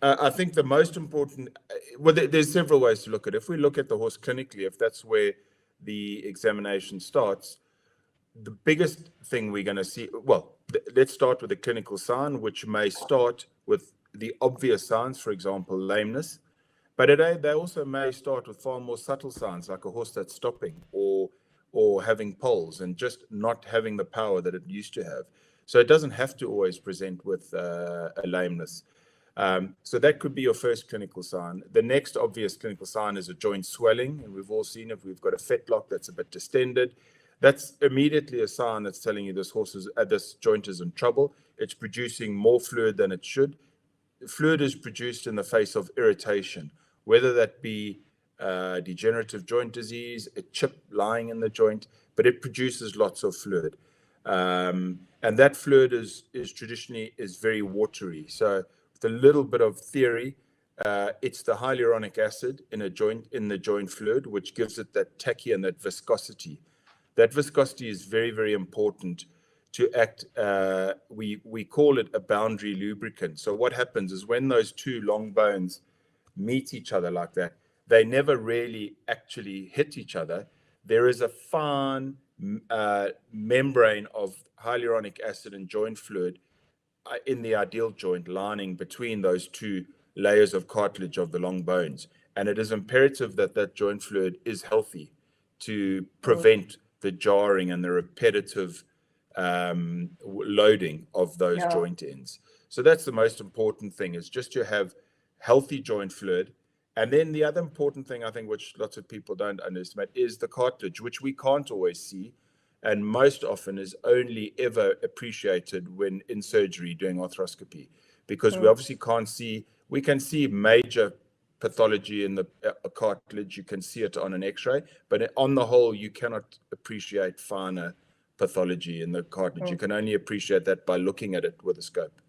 I think the most important, well, there's several ways to look at it. If we look at the horse clinically, if that's where the examination starts, the biggest thing we're going to see, well, let's start with the clinical sign, which may start with the obvious signs, for example, lameness. But they also may start with far more subtle signs, like a horse that's stopping or having poles and just not having the power that it used to have. So it doesn't have to always present with a lameness. So that could be your first clinical sign. The next obvious clinical sign is a joint swelling, and we've all seen if we've got a fetlock that's a bit distended. That's immediately a sign that's telling you this joint is in trouble. It's producing more fluid than it should. Fluid is produced in the face of irritation, whether that be degenerative joint disease, a chip lying in the joint, but it produces lots of fluid. And that fluid is traditionally very watery. So with a little bit of theory, it's the hyaluronic acid in the joint fluid, which gives it that tacky and that viscosity. That viscosity is very, very important to act. We call it a boundary lubricant. So what happens is when those two long bones meet each other like that, they never really actually hit each other. There is a fine membrane of hyaluronic acid and joint fluid in the ideal joint lining between those two layers of cartilage of the long bones. And it is imperative that that joint fluid is healthy to prevent the jarring and the repetitive loading of those joint ends. So that's the most important thing, is just to have healthy joint fluid. And then the other important thing, I think, which lots of people don't underestimate, is the cartilage, which we can't always see, and most often is only ever appreciated when in surgery doing arthroscopy, because we obviously can't see. We can see major pathology in the cartilage. You can see it on an x-ray, but on the whole, you cannot appreciate finer pathology in the cartilage. You can only appreciate that by looking at it with a scope.